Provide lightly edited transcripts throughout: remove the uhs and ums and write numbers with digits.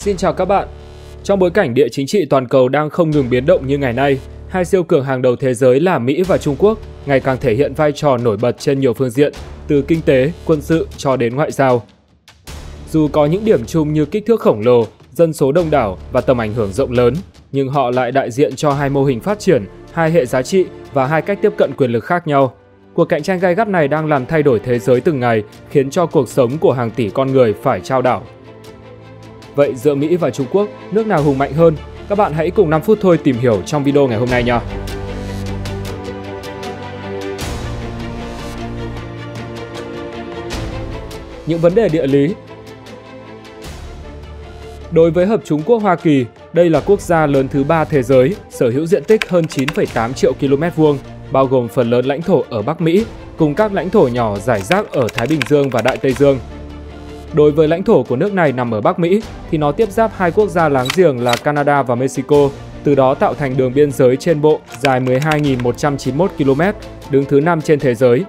Xin chào các bạn. Trong bối cảnh địa chính trị toàn cầu đang không ngừng biến động như ngày nay, hai siêu cường hàng đầu thế giới là Mỹ và Trung Quốc ngày càng thể hiện vai trò nổi bật trên nhiều phương diện, từ kinh tế, quân sự cho đến ngoại giao. Dù có những điểm chung như kích thước khổng lồ, dân số đông đảo và tầm ảnh hưởng rộng lớn, nhưng họ lại đại diện cho hai mô hình phát triển, hai hệ giá trị và hai cách tiếp cận quyền lực khác nhau. Cuộc cạnh tranh gay gắt này đang làm thay đổi thế giới từng ngày, khiến cho cuộc sống của hàng tỷ con người phải chao đảo. Vậy giữa Mỹ và Trung Quốc, nước nào hùng mạnh hơn? Các bạn hãy cùng 5 phút thôi tìm hiểu trong video ngày hôm nay nhé! Những vấn đề địa lý. Đối với Hợp Trung Quốc Hoa Kỳ, đây là quốc gia lớn thứ 3 thế giới, sở hữu diện tích hơn 9,8 triệu km vuông, bao gồm phần lớn lãnh thổ ở Bắc Mỹ, cùng các lãnh thổ nhỏ rải rác ở Thái Bình Dương và Đại Tây Dương. Đối với lãnh thổ của nước này nằm ở Bắc Mỹ, thì nó tiếp giáp hai quốc gia láng giềng là Canada và Mexico, từ đó tạo thành đường biên giới trên bộ dài 12.191 km, đứng thứ 5 trên thế giới.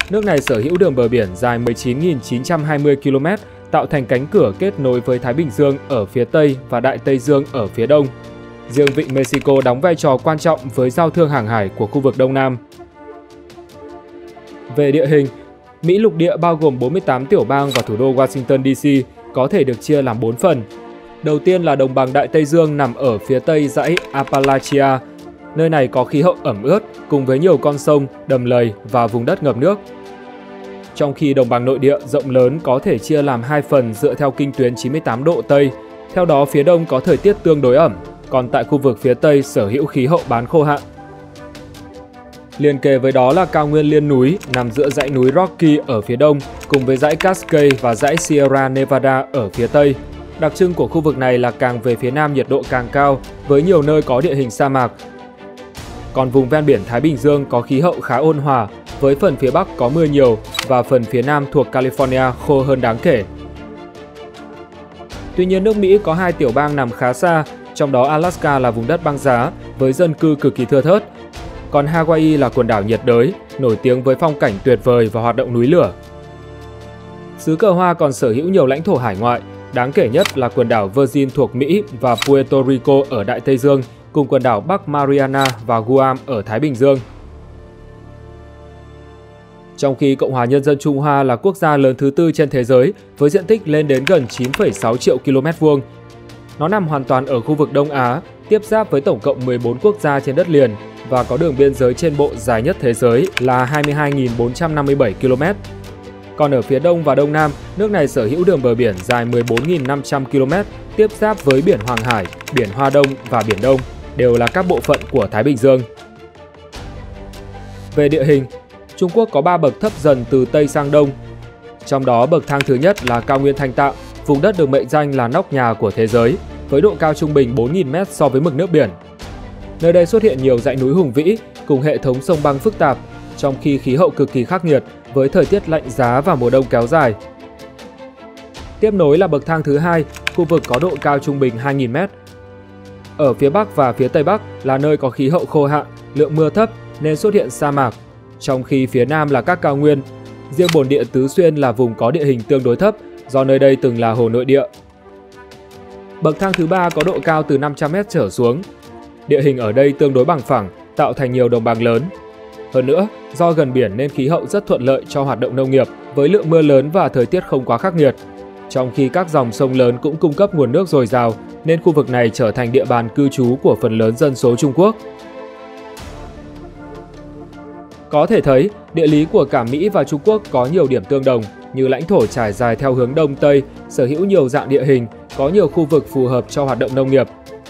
Nước này sở hữu đường bờ biển dài 19.920 km, tạo thành cánh cửa kết nối với Thái Bình Dương ở phía Tây và Đại Tây Dương ở phía Đông. Riêng vịnh Mexico đóng vai trò quan trọng với giao thương hàng hải của khu vực Đông Nam. Về địa hình, Mỹ lục địa bao gồm 48 tiểu bang và thủ đô Washington DC có thể được chia làm 4 phần. Đầu tiên là đồng bằng Đại Tây Dương nằm ở phía tây dãy Appalachia. Nơi này có khí hậu ẩm ướt cùng với nhiều con sông, đầm lầy và vùng đất ngập nước. Trong khi đồng bằng nội địa rộng lớn có thể chia làm 2 phần dựa theo kinh tuyến 98 độ Tây. Theo đó, phía đông có thời tiết tương đối ẩm, còn tại khu vực phía tây sở hữu khí hậu bán khô hạn. Liền kề với đó là cao nguyên liên núi nằm giữa dãy núi Rocky ở phía đông cùng với dãy Cascade và dãy Sierra Nevada ở phía tây. Đặc trưng của khu vực này là càng về phía nam nhiệt độ càng cao, với nhiều nơi có địa hình sa mạc. Còn vùng ven biển Thái Bình Dương có khí hậu khá ôn hòa, với phần phía bắc có mưa nhiều và phần phía nam thuộc California khô hơn đáng kể. Tuy nhiên, nước Mỹ có 2 tiểu bang nằm khá xa, trong đó Alaska là vùng đất băng giá với dân cư cực kỳ thưa thớt. Còn Hawaii là quần đảo nhiệt đới, nổi tiếng với phong cảnh tuyệt vời và hoạt động núi lửa. Xứ Cờ Hoa còn sở hữu nhiều lãnh thổ hải ngoại, đáng kể nhất là quần đảo Virgin thuộc Mỹ và Puerto Rico ở Đại Tây Dương, cùng quần đảo Bắc Mariana và Guam ở Thái Bình Dương. Trong khi Cộng hòa Nhân dân Trung Hoa là quốc gia lớn thứ 4 trên thế giới với diện tích lên đến gần 9,6 triệu km vuông. Nó nằm hoàn toàn ở khu vực Đông Á, tiếp giáp với tổng cộng 14 quốc gia trên đất liền và có đường biên giới trên bộ dài nhất thế giới là 22.457 km. Còn ở phía Đông và Đông Nam, nước này sở hữu đường bờ biển dài 14.500 km, tiếp giáp với biển Hoàng Hải, biển Hoa Đông và biển Đông, đều là các bộ phận của Thái Bình Dương. Về địa hình, Trung Quốc có 3 bậc thấp dần từ Tây sang Đông. Trong đó bậc thang thứ nhất là cao nguyên Thanh Tạo, vùng đất được mệnh danh là nóc nhà của thế giới, với độ cao trung bình 4.000 m so với mực nước biển. Nơi đây xuất hiện nhiều dãy núi hùng vĩ cùng hệ thống sông băng phức tạp, trong khi khí hậu cực kỳ khắc nghiệt với thời tiết lạnh giá và mùa đông kéo dài. Tiếp nối là bậc thang thứ hai, khu vực có độ cao trung bình 2.000 m. Ở phía Bắc và phía Tây Bắc là nơi có khí hậu khô hạn, lượng mưa thấp nên xuất hiện sa mạc, trong khi phía Nam là các cao nguyên. Riêng bồn địa Tứ Xuyên là vùng có địa hình tương đối thấp do nơi đây từng là hồ nội địa. Bậc thang thứ ba có độ cao từ 500 m trở xuống. Địa hình ở đây tương đối bằng phẳng, tạo thành nhiều đồng bằng lớn. Hơn nữa, do gần biển nên khí hậu rất thuận lợi cho hoạt động nông nghiệp với lượng mưa lớn và thời tiết không quá khắc nghiệt. Trong khi các dòng sông lớn cũng cung cấp nguồn nước dồi dào nên khu vực này trở thành địa bàn cư trú của phần lớn dân số Trung Quốc. Có thể thấy, địa lý của cả Mỹ và Trung Quốc có nhiều điểm tương đồng như lãnh thổ trải dài theo hướng Đông Tây, sở hữu nhiều dạng địa hình, có nhiều khu vực phù hợp cho hoạt động nông nghiệp.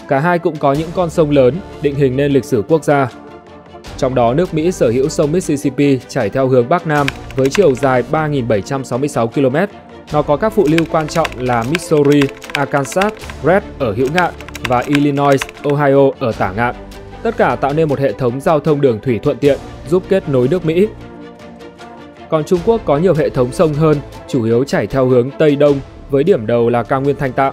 Cả hai cũng có những con sông lớn, định hình nên lịch sử quốc gia. Trong đó, nước Mỹ sở hữu sông Mississippi chảy theo hướng Bắc Nam với chiều dài 3.766 km. Nó có các phụ lưu quan trọng là Missouri, Arkansas, Red ở hữu ngạn và Illinois, Ohio ở tả ngạn. Tất cả tạo nên một hệ thống giao thông đường thủy thuận tiện, giúp kết nối nước Mỹ. Còn Trung Quốc có nhiều hệ thống sông hơn, chủ yếu chảy theo hướng Tây Đông với điểm đầu là cao nguyên Thanh Tạo.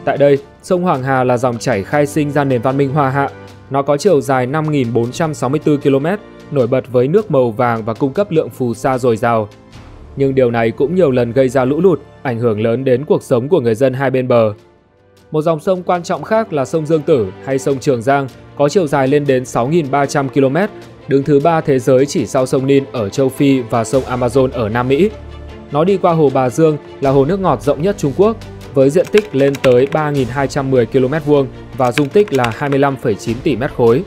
Tại đây, sông Hoàng Hà là dòng chảy khai sinh ra nền văn minh Hoa Hạ. Nó có chiều dài 5.464 km, nổi bật với nước màu vàng và cung cấp lượng phù sa dồi dào. Nhưng điều này cũng nhiều lần gây ra lũ lụt, ảnh hưởng lớn đến cuộc sống của người dân hai bên bờ. Một dòng sông quan trọng khác là sông Dương Tử hay sông Trường Giang có chiều dài lên đến 6.300 km, đứng thứ 3 thế giới chỉ sau sông Nin ở châu Phi và sông Amazon ở Nam Mỹ. Nó đi qua hồ Bà Dương là hồ nước ngọt rộng nhất Trung Quốc, với diện tích lên tới 3.210 km² và dung tích là 25,9 tỷ mét khối.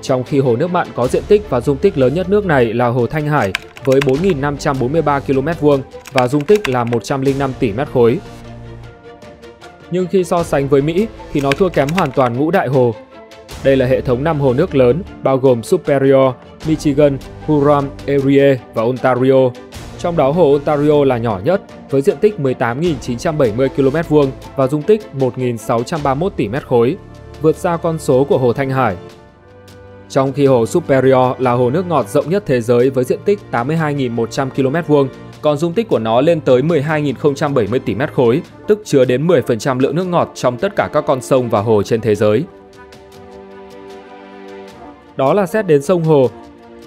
Trong khi hồ nước mặn có diện tích và dung tích lớn nhất nước này là hồ Thanh Hải với 4.543 km² và dung tích là 105 tỷ mét khối. Nhưng khi so sánh với Mỹ thì nó thua kém hoàn toàn ngũ đại hồ. Đây là hệ thống 5 hồ nước lớn bao gồm Superior, Michigan, Huron, Erie và Ontario. Trong đó hồ Ontario là nhỏ nhất với diện tích 18.970 km² và dung tích 1.631 tỷ mét khối, vượt xa con số của hồ Thanh Hải. Trong khi hồ Superior là hồ nước ngọt rộng nhất thế giới với diện tích 82.100 km², còn dung tích của nó lên tới 12.070 tỷ mét khối, tức chứa đến 10% lượng nước ngọt trong tất cả các con sông và hồ trên thế giới. Đó là xét đến sông hồ.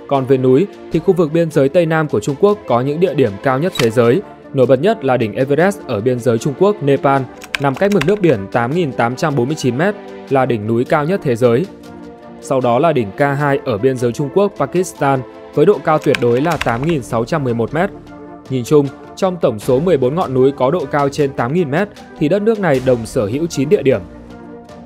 Còn về núi thì khu vực biên giới Tây Nam của Trung Quốc có những địa điểm cao nhất thế giới. Nổi bật nhất là đỉnh Everest ở biên giới Trung Quốc, Nepal, nằm cách mực nước biển 8.849 m, là đỉnh núi cao nhất thế giới. Sau đó là đỉnh K2 ở biên giới Trung Quốc, Pakistan, với độ cao tuyệt đối là 8.611 m. Nhìn chung, trong tổng số 14 ngọn núi có độ cao trên 8.000 m thì đất nước này đồng sở hữu 9 địa điểm.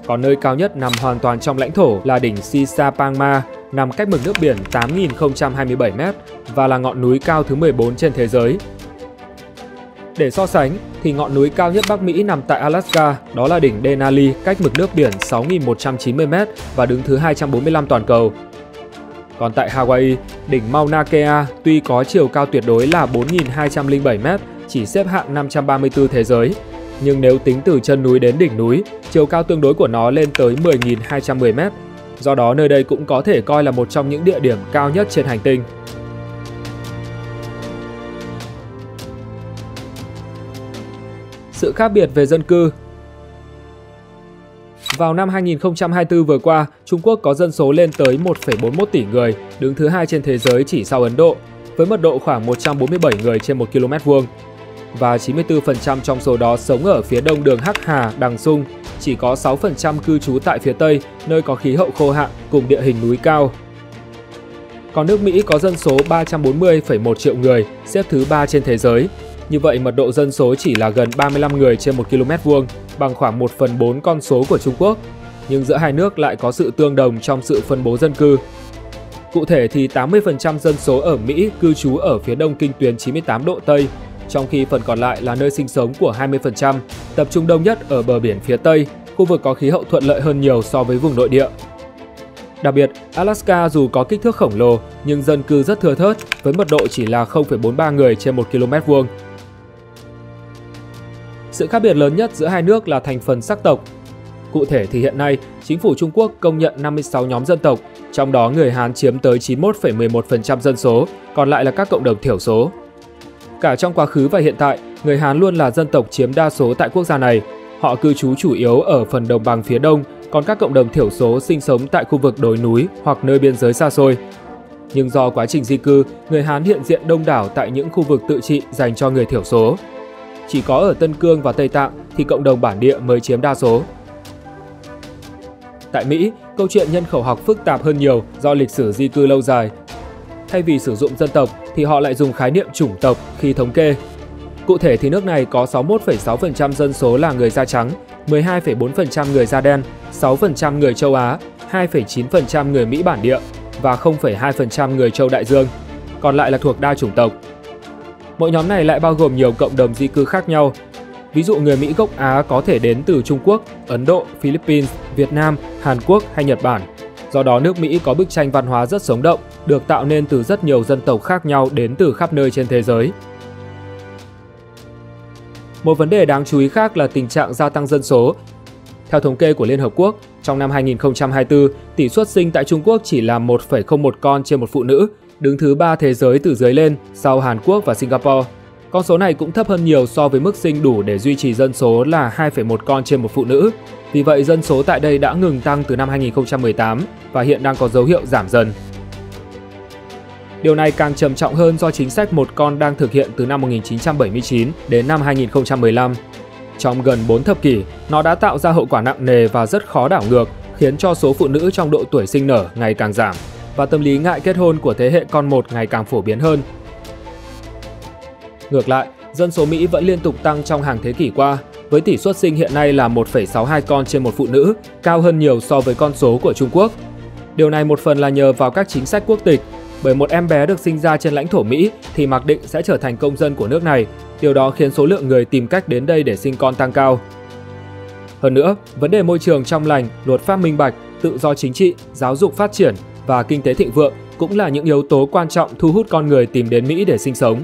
Còn nơi cao nhất nằm hoàn toàn trong lãnh thổ là đỉnh Sisapangma, nằm cách mực nước biển 8.027 m và là ngọn núi cao thứ 14 trên thế giới. Để so sánh thì ngọn núi cao nhất Bắc Mỹ nằm tại Alaska, đó là đỉnh Denali, cách mực nước biển 6.190 m và đứng thứ 245 toàn cầu. Còn tại Hawaii, đỉnh Mauna Kea tuy có chiều cao tuyệt đối là 4.207 m, chỉ xếp hạng 534 thế giới, nhưng nếu tính từ chân núi đến đỉnh núi, chiều cao tương đối của nó lên tới 10.210 m. Do đó nơi đây cũng có thể coi là một trong những địa điểm cao nhất trên hành tinh. Sự khác biệt về dân cư. Vào năm 2024 vừa qua, Trung Quốc có dân số lên tới 1,41 tỷ người, đứng thứ 2 trên thế giới chỉ sau Ấn Độ, với mật độ khoảng 147 người trên 1 km². Và 94% trong số đó sống ở phía đông đường Hắc Hà, Đằng Sung, chỉ có 6% cư trú tại phía tây, nơi có khí hậu khô hạn cùng địa hình núi cao. Còn nước Mỹ có dân số 340,1 triệu người, xếp thứ 3 trên thế giới. Như vậy, mật độ dân số chỉ là gần 35 người trên 1 km², bằng khoảng 1/4 con số của Trung Quốc. Nhưng giữa hai nước lại có sự tương đồng trong sự phân bố dân cư. Cụ thể thì 80% dân số ở Mỹ cư trú ở phía đông kinh tuyến 98 độ Tây, trong khi phần còn lại là nơi sinh sống của 20%, tập trung đông nhất ở bờ biển phía Tây, khu vực có khí hậu thuận lợi hơn nhiều so với vùng nội địa. Đặc biệt, Alaska dù có kích thước khổng lồ nhưng dân cư rất thưa thớt với mật độ chỉ là 0,43 người trên 1 km². Sự khác biệt lớn nhất giữa hai nước là thành phần sắc tộc. Cụ thể thì hiện nay, chính phủ Trung Quốc công nhận 56 nhóm dân tộc, trong đó người Hán chiếm tới 91,11% dân số, còn lại là các cộng đồng thiểu số. Cả trong quá khứ và hiện tại, người Hán luôn là dân tộc chiếm đa số tại quốc gia này. Họ cư trú chủ yếu ở phần đồng bằng phía đông, còn các cộng đồng thiểu số sinh sống tại khu vực đồi núi hoặc nơi biên giới xa xôi. Nhưng do quá trình di cư, người Hán hiện diện đông đảo tại những khu vực tự trị dành cho người thiểu số. Chỉ có ở Tân Cương và Tây Tạng thì cộng đồng bản địa mới chiếm đa số. Tại Mỹ, câu chuyện nhân khẩu học phức tạp hơn nhiều do lịch sử di cư lâu dài. Thay vì sử dụng dân tộc thì họ lại dùng khái niệm chủng tộc khi thống kê. Cụ thể thì nước này có 61,6% dân số là người da trắng, 12,4% người da đen, 6% người châu Á, 2,9% người Mỹ bản địa và 0,2% người châu Đại Dương. Còn lại là thuộc đa chủng tộc. Mỗi nhóm này lại bao gồm nhiều cộng đồng di cư khác nhau. Ví dụ người Mỹ gốc Á có thể đến từ Trung Quốc, Ấn Độ, Philippines, Việt Nam, Hàn Quốc hay Nhật Bản. Do đó nước Mỹ có bức tranh văn hóa rất sống động, được tạo nên từ rất nhiều dân tộc khác nhau đến từ khắp nơi trên thế giới. Một vấn đề đáng chú ý khác là tình trạng gia tăng dân số. Theo thống kê của Liên Hợp Quốc, trong năm 2024, tỷ suất sinh tại Trung Quốc chỉ là 1,01 con trên một phụ nữ, đứng thứ 3 thế giới từ dưới lên sau Hàn Quốc và Singapore. Con số này cũng thấp hơn nhiều so với mức sinh đủ để duy trì dân số là 2,1 con trên một phụ nữ. Vì vậy, dân số tại đây đã ngừng tăng từ năm 2018 và hiện đang có dấu hiệu giảm dần. Điều này càng trầm trọng hơn do chính sách một con đang thực hiện từ năm 1979 đến năm 2015. Trong gần 4 thập kỷ, nó đã tạo ra hậu quả nặng nề và rất khó đảo ngược, khiến cho số phụ nữ trong độ tuổi sinh nở ngày càng giảm và tâm lý ngại kết hôn của thế hệ con một ngày càng phổ biến hơn. Ngược lại, dân số Mỹ vẫn liên tục tăng trong hàng thế kỷ qua, với tỷ suất sinh hiện nay là 1,62 con trên một phụ nữ, cao hơn nhiều so với con số của Trung Quốc. Điều này một phần là nhờ vào các chính sách quốc tịch, bởi một em bé được sinh ra trên lãnh thổ Mỹ thì mặc định sẽ trở thành công dân của nước này, điều đó khiến số lượng người tìm cách đến đây để sinh con tăng cao. Hơn nữa, vấn đề môi trường trong lành, luật pháp minh bạch, tự do chính trị, giáo dục phát triển và kinh tế thịnh vượng cũng là những yếu tố quan trọng thu hút con người tìm đến Mỹ để sinh sống.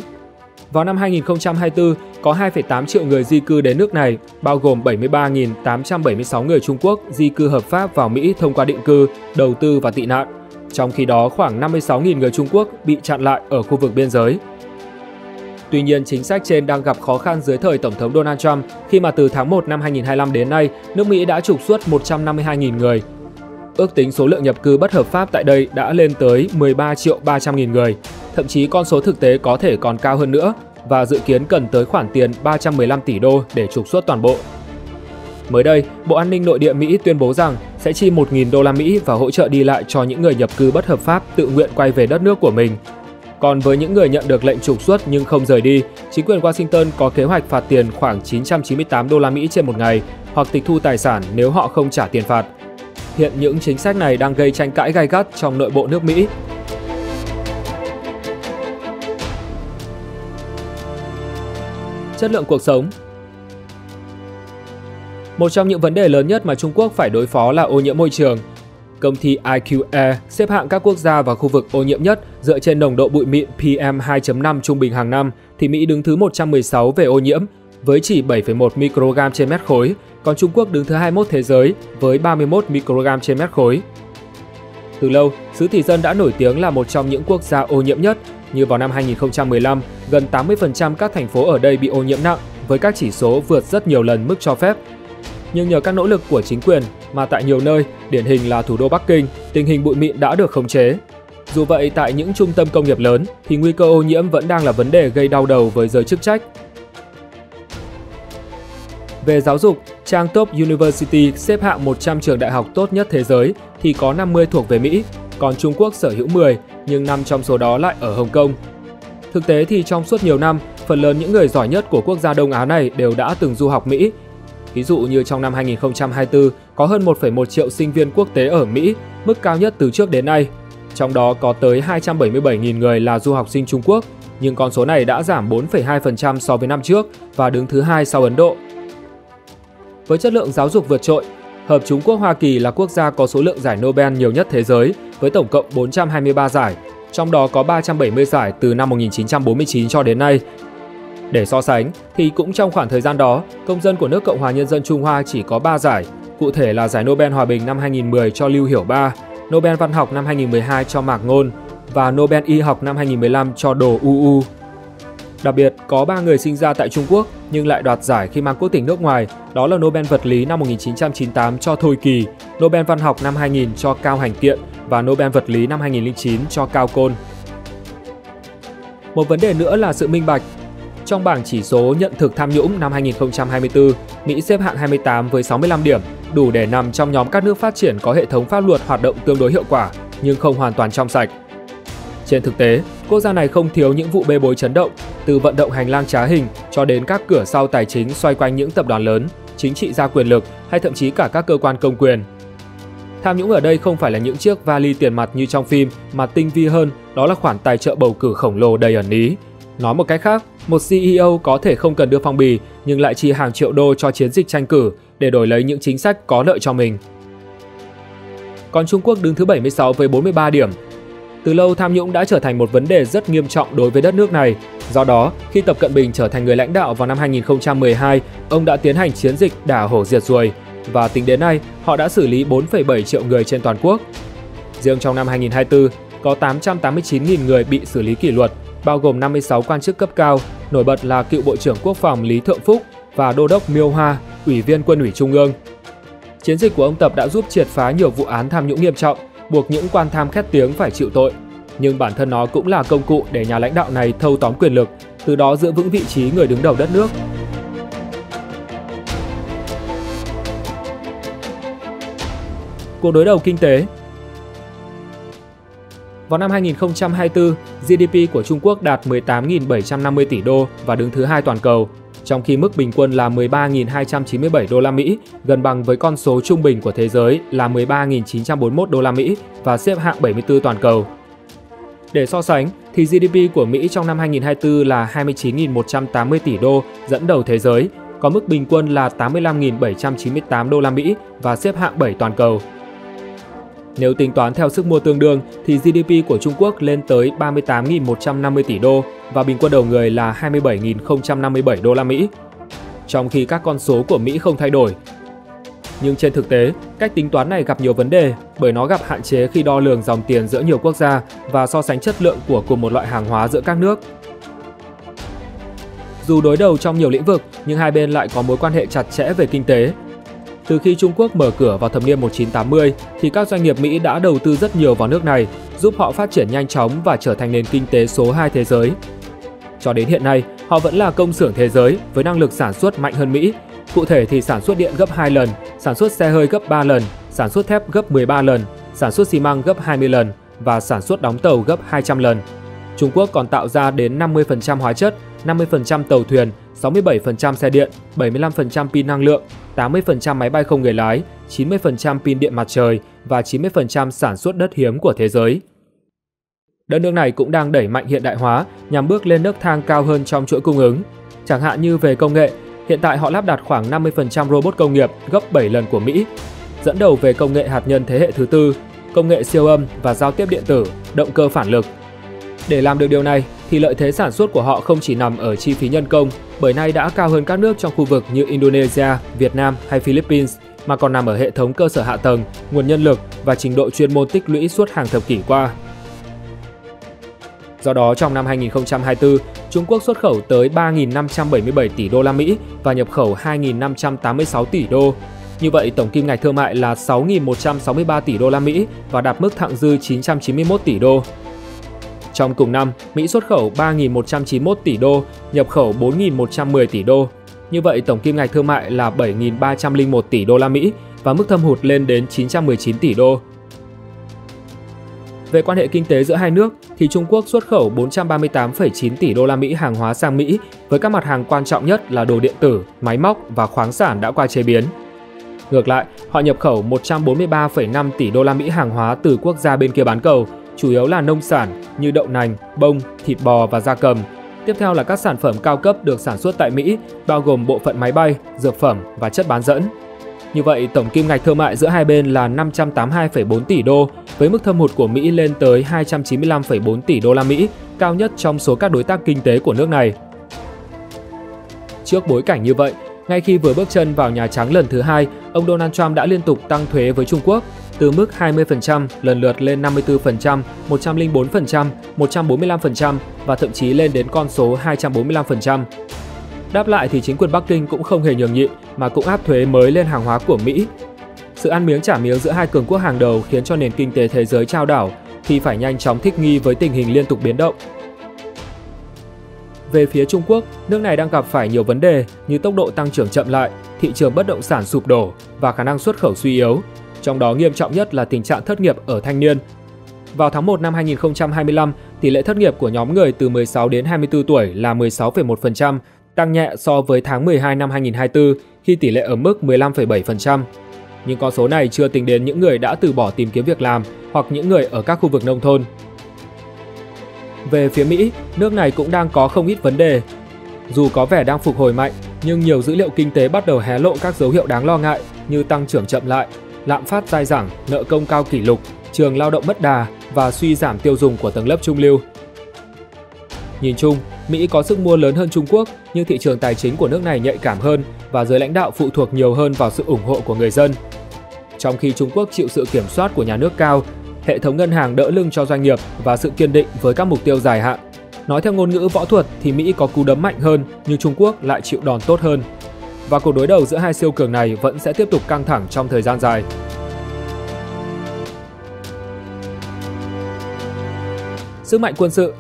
Vào năm 2024, có 2,8 triệu người di cư đến nước này, bao gồm 73.876 người Trung Quốc di cư hợp pháp vào Mỹ thông qua định cư, đầu tư và tị nạn. Trong khi đó, khoảng 56.000 người Trung Quốc bị chặn lại ở khu vực biên giới. Tuy nhiên, chính sách trên đang gặp khó khăn dưới thời Tổng thống Donald Trump khi mà từ tháng 1 năm 2025 đến nay, nước Mỹ đã trục xuất 152.000 người. Ước tính số lượng nhập cư bất hợp pháp tại đây đã lên tới 13.300.000 người. Thậm chí con số thực tế có thể còn cao hơn nữa và dự kiến cần tới khoản tiền 315 tỷ đô để trục xuất toàn bộ. Mới đây, Bộ An ninh Nội địa Mỹ tuyên bố rằng sẽ chi 1.000 đô la Mỹ và hỗ trợ đi lại cho những người nhập cư bất hợp pháp tự nguyện quay về đất nước của mình. Còn với những người nhận được lệnh trục xuất nhưng không rời đi, chính quyền Washington có kế hoạch phạt tiền khoảng 998 đô la Mỹ trên một ngày hoặc tịch thu tài sản nếu họ không trả tiền phạt. Hiện những chính sách này đang gây tranh cãi gay gắt trong nội bộ nước Mỹ. Chất lượng cuộc sống. Một trong những vấn đề lớn nhất mà Trung Quốc phải đối phó là ô nhiễm môi trường. Công ty IQ Air xếp hạng các quốc gia và khu vực ô nhiễm nhất dựa trên nồng độ bụi mịn PM2.5 trung bình hàng năm, thì Mỹ đứng thứ 116 về ô nhiễm với chỉ 7,1 microgram trên mét khối, còn Trung Quốc đứng thứ 21 thế giới với 31 microgram trên mét khối. Từ lâu, xứ Tỷ Dân đã nổi tiếng là một trong những quốc gia ô nhiễm nhất, như vào năm 2015, gần 80% các thành phố ở đây bị ô nhiễm nặng với các chỉ số vượt rất nhiều lần mức cho phép. Nhưng nhờ các nỗ lực của chính quyền mà tại nhiều nơi, điển hình là thủ đô Bắc Kinh, tình hình bụi mịn đã được khống chế. Dù vậy, tại những trung tâm công nghiệp lớn thì nguy cơ ô nhiễm vẫn đang là vấn đề gây đau đầu với giới chức trách. Về giáo dục, trang Top University xếp hạng 100 trường đại học tốt nhất thế giới thì có 50 thuộc về Mỹ, còn Trung Quốc sở hữu 10, nhưng 5 trong số đó lại ở Hồng Kông. Thực tế thì trong suốt nhiều năm, phần lớn những người giỏi nhất của quốc gia Đông Á này đều đã từng du học Mỹ. Ví dụ như trong năm 2024, có hơn 1,1 triệu sinh viên quốc tế ở Mỹ, mức cao nhất từ trước đến nay. Trong đó có tới 277.000 người là du học sinh Trung Quốc, nhưng con số này đã giảm 4,2% so với năm trước và đứng thứ 2 sau Ấn Độ. Với chất lượng giáo dục vượt trội, Hợp Trung Quốc Hoa Kỳ là quốc gia có số lượng giải Nobel nhiều nhất thế giới với tổng cộng 423 giải, trong đó có 370 giải từ năm 1949 cho đến nay. Để so sánh, thì cũng trong khoảng thời gian đó, công dân của nước Cộng hòa Nhân dân Trung Hoa chỉ có 3 giải, cụ thể là giải Nobel Hòa bình năm 2010 cho Lưu Hiểu Ba, Nobel Văn học năm 2012 cho Mạc Ngôn và Nobel Y học năm 2015 cho Đồ UU. Đặc biệt, có 3 người sinh ra tại Trung Quốc nhưng lại đoạt giải khi mang quốc tịch nước ngoài, đó là Nobel Vật lý năm 1998 cho Thôi Kỳ, Nobel Văn học năm 2000 cho Cao Hành Kiện và Nobel Vật lý năm 2009 cho Cao Côn. Một vấn đề nữa là sự minh bạch. Trong bảng chỉ số nhận thực tham nhũng năm 2024, Mỹ xếp hạng 28 với 65 điểm, đủ để nằm trong nhóm các nước phát triển có hệ thống pháp luật hoạt động tương đối hiệu quả, nhưng không hoàn toàn trong sạch. Trên thực tế, quốc gia này không thiếu những vụ bê bối chấn động, từ vận động hành lang trá hình cho đến các cửa sau tài chính xoay quanh những tập đoàn lớn, chính trị gia quyền lực hay thậm chí cả các cơ quan công quyền. Tham nhũng ở đây không phải là những chiếc vali tiền mặt như trong phim, mà tinh vi hơn, đó là khoản tài trợ bầu cử khổng lồ đầy ẩn ý. Nói một cách khác, một CEO có thể không cần đưa phong bì nhưng lại chi hàng triệu đô cho chiến dịch tranh cử để đổi lấy những chính sách có lợi cho mình. Còn Trung Quốc đứng thứ 76 với 43 điểm. Từ lâu, tham nhũng đã trở thành một vấn đề rất nghiêm trọng đối với đất nước này. Do đó, khi Tập Cận Bình trở thành người lãnh đạo vào năm 2012, ông đã tiến hành chiến dịch đả hổ diệt ruồi và tính đến nay, họ đã xử lý 4,7 triệu người trên toàn quốc. Riêng trong năm 2024, có 889.000 người bị xử lý kỷ luật, bao gồm 56 quan chức cấp cao, nổi bật là cựu Bộ trưởng Quốc phòng Lý Thượng Phúc và Đô đốc Miêu Hoa, Ủy viên Quân ủy Trung ương. Chiến dịch của ông Tập đã giúp triệt phá nhiều vụ án tham nhũng nghiêm trọng, buộc những quan tham khét tiếng phải chịu tội. Nhưng bản thân nó cũng là công cụ để nhà lãnh đạo này thâu tóm quyền lực, từ đó giữ vững vị trí người đứng đầu đất nước. Cuộc đối đầu kinh tế. Vào năm 2024, GDP của Trung Quốc đạt 18.750 tỷ đô và đứng thứ hai toàn cầu, trong khi mức bình quân là 13.297 đô la Mỹ, gần bằng với con số trung bình của thế giới là 13.941 đô la Mỹ và xếp hạng 74 toàn cầu. Để so sánh, thì GDP của Mỹ trong năm 2024 là 29.180 tỷ đô, dẫn đầu thế giới, có mức bình quân là 85.798 đô la Mỹ và xếp hạng 7 toàn cầu. Nếu tính toán theo sức mua tương đương thì GDP của Trung Quốc lên tới 38.150 tỷ đô và bình quân đầu người là 27.057 đô la Mỹ. Trong khi các con số của Mỹ không thay đổi. Nhưng trên thực tế, cách tính toán này gặp nhiều vấn đề bởi nó gặp hạn chế khi đo lường dòng tiền giữa nhiều quốc gia và so sánh chất lượng của cùng một loại hàng hóa giữa các nước. Dù đối đầu trong nhiều lĩnh vực, nhưng hai bên lại có mối quan hệ chặt chẽ về kinh tế. Từ khi Trung Quốc mở cửa vào thập niên 1980, thì các doanh nghiệp Mỹ đã đầu tư rất nhiều vào nước này, giúp họ phát triển nhanh chóng và trở thành nền kinh tế số 2 thế giới. Cho đến hiện nay, họ vẫn là công xưởng thế giới với năng lực sản xuất mạnh hơn Mỹ. Cụ thể thì sản xuất điện gấp 2 lần, sản xuất xe hơi gấp 3 lần, sản xuất thép gấp 13 lần, sản xuất xi măng gấp 20 lần và sản xuất đóng tàu gấp 200 lần. Trung Quốc còn tạo ra đến 50% hóa chất, 50% tàu thuyền, 67% xe điện, 75% pin năng lượng, 80% máy bay không người lái, 90% pin điện mặt trời và 90% sản xuất đất hiếm của thế giới. Đất nước này cũng đang đẩy mạnh hiện đại hóa nhằm bước lên nấc thang cao hơn trong chuỗi cung ứng. Chẳng hạn như về công nghệ, hiện tại họ lắp đặt khoảng 50% robot công nghiệp, gấp 7 lần của Mỹ. Dẫn đầu về công nghệ hạt nhân thế hệ thứ tư, công nghệ siêu âm và giao tiếp điện tử, động cơ phản lực. Để làm được điều này thì lợi thế sản xuất của họ không chỉ nằm ở chi phí nhân công, bởi nay đã cao hơn các nước trong khu vực như Indonesia, Việt Nam hay Philippines, mà còn nằm ở hệ thống cơ sở hạ tầng, nguồn nhân lực và trình độ chuyên môn tích lũy suốt hàng thập kỷ qua. Do đó, trong năm 2024, Trung Quốc xuất khẩu tới 3.577 tỷ đô la Mỹ và nhập khẩu 2.586 tỷ đô. Như vậy, tổng kim ngạch thương mại là 6.163 tỷ đô la Mỹ và đạt mức thặng dư 991 tỷ đô. Trong cùng năm, Mỹ xuất khẩu 3.191 tỷ đô, nhập khẩu 4.110 tỷ đô. Như vậy, tổng kim ngạch thương mại là 7.301 tỷ đô la Mỹ và mức thâm hụt lên đến 919 tỷ đô. Về quan hệ kinh tế giữa hai nước thì Trung Quốc xuất khẩu 438,9 tỷ đô la Mỹ hàng hóa sang Mỹ với các mặt hàng quan trọng nhất là đồ điện tử, máy móc và khoáng sản đã qua chế biến. Ngược lại, họ nhập khẩu 143,5 tỷ đô la Mỹ hàng hóa từ quốc gia bên kia bán cầu, chủ yếu là nông sản như đậu nành, bông, thịt bò và gia cầm. Tiếp theo là các sản phẩm cao cấp được sản xuất tại Mỹ, bao gồm bộ phận máy bay, dược phẩm và chất bán dẫn. Như vậy, tổng kim ngạch thương mại giữa hai bên là 582,4 tỷ đô, với mức thâm hụt của Mỹ lên tới 295,4 tỷ đô la Mỹ, cao nhất trong số các đối tác kinh tế của nước này. Trước bối cảnh như vậy, ngay khi vừa bước chân vào Nhà Trắng lần thứ hai, ông Donald Trump đã liên tục tăng thuế với Trung Quốc, từ mức 20% lần lượt lên 54%, 104%, 145% và thậm chí lên đến con số 245%. Đáp lại thì chính quyền Bắc Kinh cũng không hề nhường nhịn mà cũng áp thuế mới lên hàng hóa của Mỹ. Sự ăn miếng trả miếng giữa hai cường quốc hàng đầu khiến cho nền kinh tế thế giới chao đảo khi phải nhanh chóng thích nghi với tình hình liên tục biến động. Về phía Trung Quốc, nước này đang gặp phải nhiều vấn đề như tốc độ tăng trưởng chậm lại, thị trường bất động sản sụp đổ và khả năng xuất khẩu suy yếu. Trong đó nghiêm trọng nhất là tình trạng thất nghiệp ở thanh niên. Vào tháng 1 năm 2025, tỷ lệ thất nghiệp của nhóm người từ 16 đến 24 tuổi là 16,1%, tăng nhẹ so với tháng 12 năm 2024 khi tỷ lệ ở mức 15,7%. Nhưng con số này chưa tính đến những người đã từ bỏ tìm kiếm việc làm hoặc những người ở các khu vực nông thôn. Về phía Mỹ, nước này cũng đang có không ít vấn đề. Dù có vẻ đang phục hồi mạnh, nhưng nhiều dữ liệu kinh tế bắt đầu hé lộ các dấu hiệu đáng lo ngại như tăng trưởng chậm lại, lạm phát dai dẳng, nợ công cao kỷ lục, trường lao động mất đà và suy giảm tiêu dùng của tầng lớp trung lưu. Nhìn chung, Mỹ có sức mua lớn hơn Trung Quốc, nhưng thị trường tài chính của nước này nhạy cảm hơn và giới lãnh đạo phụ thuộc nhiều hơn vào sự ủng hộ của người dân. Trong khi Trung Quốc chịu sự kiểm soát của nhà nước cao, hệ thống ngân hàng đỡ lưng cho doanh nghiệp và sự kiên định với các mục tiêu dài hạn. Nói theo ngôn ngữ võ thuật thì Mỹ có cú đấm mạnh hơn, nhưng Trung Quốc lại chịu đòn tốt hơn. Và cuộc đối đầu giữa hai siêu cường này vẫn sẽ tiếp tục căng thẳng trong thời gian dài. Sức mạnh quân sự.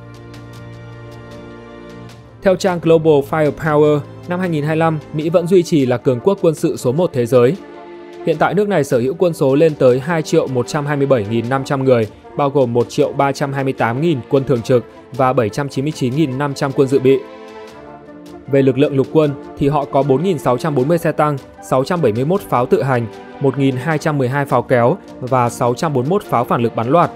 Theo trang Global Firepower, năm 2025, Mỹ vẫn duy trì là cường quốc quân sự số 1 thế giới. Hiện tại nước này sở hữu quân số lên tới 2.127.500 người, bao gồm 1.328.000 quân thường trực và 799.500 quân dự bị. Về lực lượng lục quân thì họ có 4.640 xe tăng, 671 pháo tự hành, 1.212 pháo kéo và 641 pháo phản lực bắn loạt.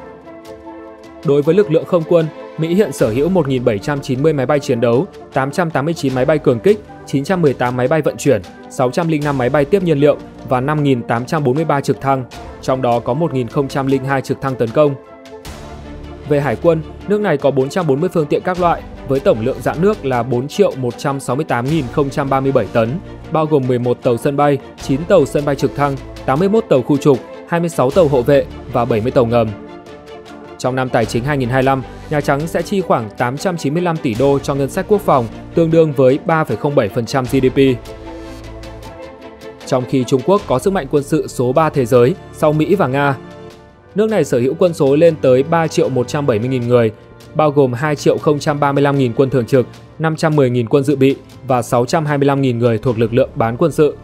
Đối với lực lượng không quân, Mỹ hiện sở hữu 1.790 máy bay chiến đấu, 889 máy bay cường kích, 918 máy bay vận chuyển, 605 máy bay tiếp nhiên liệu và 5.843 trực thăng, trong đó có 1.002 trực thăng tấn công. Về hải quân, nước này có 440 phương tiện các loại, với tổng lượng dạn nước là 4.168.037 tấn, bao gồm 11 tàu sân bay, 9 tàu sân bay trực thăng, 81 tàu khu trục, 26 tàu hộ vệ và 70 tàu ngầm. Trong năm tài chính 2025, Nhà Trắng sẽ chi khoảng 895 tỷ đô cho ngân sách quốc phòng, tương đương với 3,07% GDP. Trong khi Trung Quốc có sức mạnh quân sự số 3 thế giới sau Mỹ và Nga, nước này sở hữu quân số lên tới 3.170.000 người, bao gồm 2.035.000 quân thường trực, 510.000 quân dự bị và 625.000 người thuộc lực lượng bán quân sự.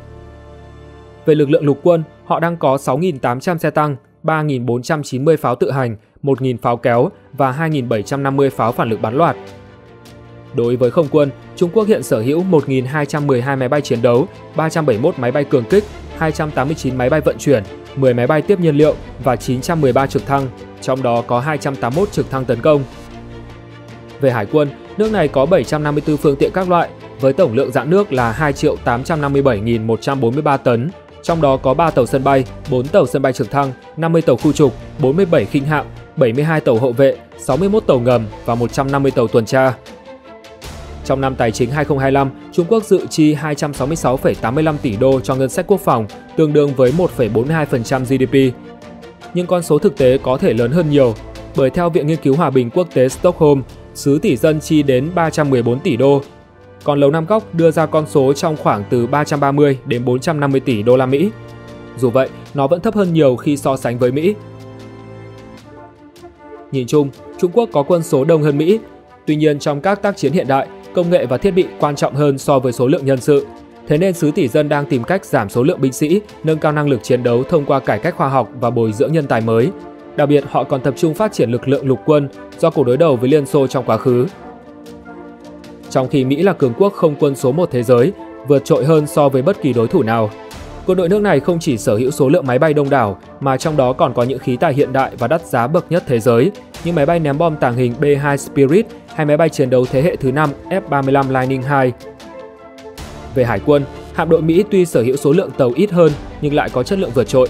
Về lực lượng lục quân, họ đang có 6.800 xe tăng, 3.490 pháo tự hành, 1.000 pháo kéo và 2.750 pháo phản lực bắn loạt. Đối với không quân, Trung Quốc hiện sở hữu 1.212 máy bay chiến đấu, 371 máy bay cường kích, 289 máy bay vận chuyển, 10 máy bay tiếp nhiên liệu và 913 trực thăng, trong đó có 281 trực thăng tấn công. Về hải quân, nước này có 754 phương tiện các loại, với tổng lượng dạn nước là 2.857.143 tấn, trong đó có 3 tàu sân bay, 4 tàu sân bay trực thăng, 50 tàu khu trục, 47 khinh hạm, 72 tàu hộ vệ, 61 tàu ngầm và 150 tàu tuần tra. Trong năm tài chính 2025, Trung Quốc dự chi 266,85 tỷ đô cho ngân sách quốc phòng, tương đương với 1,42% GDP. Nhưng con số thực tế có thể lớn hơn nhiều, bởi theo Viện Nghiên cứu Hòa bình Quốc tế Stockholm, xứ tỷ dân chi đến 314 tỷ đô, còn Lầu Năm Góc đưa ra con số trong khoảng từ 330 đến 450 tỷ đô la Mỹ. Dù vậy, nó vẫn thấp hơn nhiều khi so sánh với Mỹ. Nhìn chung, Trung Quốc có quân số đông hơn Mỹ. Tuy nhiên, trong các tác chiến hiện đại, công nghệ và thiết bị quan trọng hơn so với số lượng nhân sự. Thế nên xứ tỷ dân đang tìm cách giảm số lượng binh sĩ, nâng cao năng lực chiến đấu thông qua cải cách khoa học và bồi dưỡng nhân tài mới. Đặc biệt, họ còn tập trung phát triển lực lượng lục quân do cuộc đối đầu với Liên Xô trong quá khứ. Trong khi Mỹ là cường quốc không quân số 1 thế giới, vượt trội hơn so với bất kỳ đối thủ nào. Quân đội nước này không chỉ sở hữu số lượng máy bay đông đảo, mà trong đó còn có những khí tài hiện đại và đắt giá bậc nhất thế giới, như máy bay ném bom tàng hình B-2 Spirit hay máy bay chiến đấu thế hệ thứ 5 F-35 Lightning II. Về hải quân, hạm đội Mỹ tuy sở hữu số lượng tàu ít hơn nhưng lại có chất lượng vượt trội.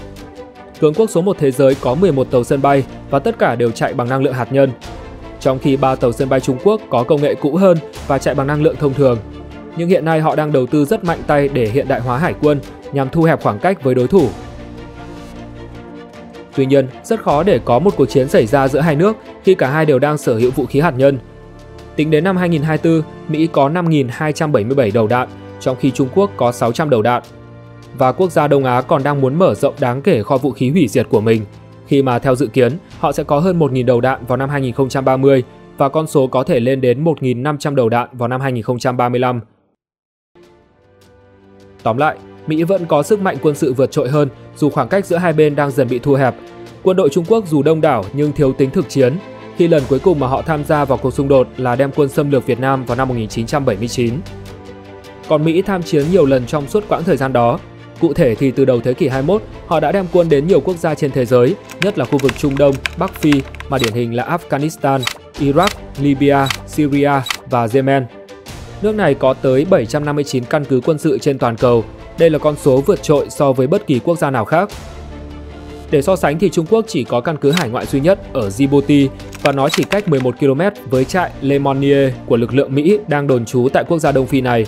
Cường quốc số 1 thế giới có 11 tàu sân bay và tất cả đều chạy bằng năng lượng hạt nhân. Trong khi 3 tàu sân bay Trung Quốc có công nghệ cũ hơn và chạy bằng năng lượng thông thường. Nhưng hiện nay họ đang đầu tư rất mạnh tay để hiện đại hóa hải quân nhằm thu hẹp khoảng cách với đối thủ. Tuy nhiên, rất khó để có một cuộc chiến xảy ra giữa hai nước khi cả hai đều đang sở hữu vũ khí hạt nhân. Tính đến năm 2024, Mỹ có 5.277 đầu đạn, trong khi Trung Quốc có 600 đầu đạn. Và quốc gia Đông Á còn đang muốn mở rộng đáng kể kho vũ khí hủy diệt của mình, khi mà theo dự kiến, họ sẽ có hơn 1.000 đầu đạn vào năm 2030 và con số có thể lên đến 1.500 đầu đạn vào năm 2035. Tóm lại, Mỹ vẫn có sức mạnh quân sự vượt trội hơn dù khoảng cách giữa hai bên đang dần bị thu hẹp. Quân đội Trung Quốc dù đông đảo nhưng thiếu tính thực chiến, khi lần cuối cùng mà họ tham gia vào cuộc xung đột là đem quân xâm lược Việt Nam vào năm 1979. Còn Mỹ tham chiến nhiều lần trong suốt quãng thời gian đó. Cụ thể thì từ đầu thế kỷ 21, họ đã đem quân đến nhiều quốc gia trên thế giới, nhất là khu vực Trung Đông, Bắc Phi, mà điển hình là Afghanistan, Iraq, Libya, Syria và Yemen. Nước này có tới 759 căn cứ quân sự trên toàn cầu. Đây là con số vượt trội so với bất kỳ quốc gia nào khác. Để so sánh thì Trung Quốc chỉ có căn cứ hải ngoại duy nhất ở Djibouti và nó chỉ cách 11 km với trại Le Monnier của lực lượng Mỹ đang đồn trú tại quốc gia Đông Phi này.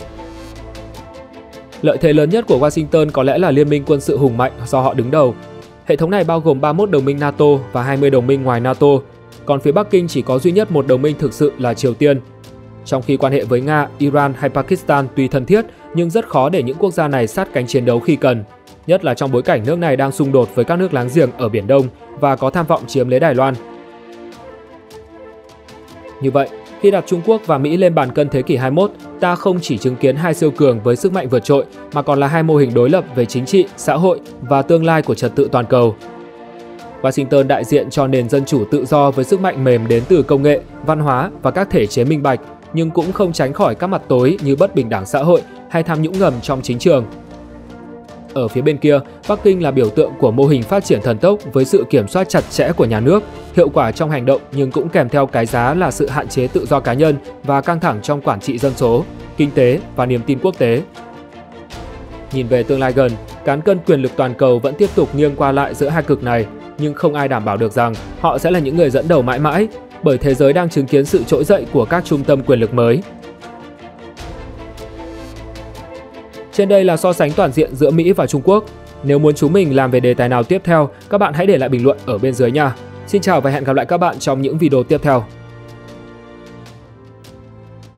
Lợi thế lớn nhất của Washington có lẽ là liên minh quân sự hùng mạnh do họ đứng đầu. Hệ thống này bao gồm 31 đồng minh NATO và 20 đồng minh ngoài NATO, còn phía Bắc Kinh chỉ có duy nhất một đồng minh thực sự là Triều Tiên. Trong khi quan hệ với Nga, Iran hay Pakistan tuy thân thiết nhưng rất khó để những quốc gia này sát cánh chiến đấu khi cần, nhất là trong bối cảnh nước này đang xung đột với các nước láng giềng ở Biển Đông và có tham vọng chiếm lấy Đài Loan. Như vậy, Khi đặt Trung Quốc và Mỹ lên bàn cân thế kỷ 21, ta không chỉ chứng kiến hai siêu cường với sức mạnh vượt trội, mà còn là hai mô hình đối lập về chính trị, xã hội và tương lai của trật tự toàn cầu. Washington đại diện cho nền dân chủ tự do với sức mạnh mềm đến từ công nghệ, văn hóa và các thể chế minh bạch, nhưng cũng không tránh khỏi các mặt tối như bất bình đẳng xã hội hay tham nhũng ngầm trong chính trường. Ở phía bên kia, Bắc Kinh là biểu tượng của mô hình phát triển thần tốc với sự kiểm soát chặt chẽ của nhà nước, hiệu quả trong hành động nhưng cũng kèm theo cái giá là sự hạn chế tự do cá nhân và căng thẳng trong quản trị dân số, kinh tế và niềm tin quốc tế. Nhìn về tương lai gần, cán cân quyền lực toàn cầu vẫn tiếp tục nghiêng qua lại giữa hai cực này, nhưng không ai đảm bảo được rằng họ sẽ là những người dẫn đầu mãi mãi, bởi thế giới đang chứng kiến sự trỗi dậy của các trung tâm quyền lực mới. Trên đây là so sánh toàn diện giữa Mỹ và Trung Quốc. Nếu muốn chúng mình làm về đề tài nào tiếp theo, các bạn hãy để lại bình luận ở bên dưới nha. Xin chào và hẹn gặp lại các bạn trong những video tiếp theo.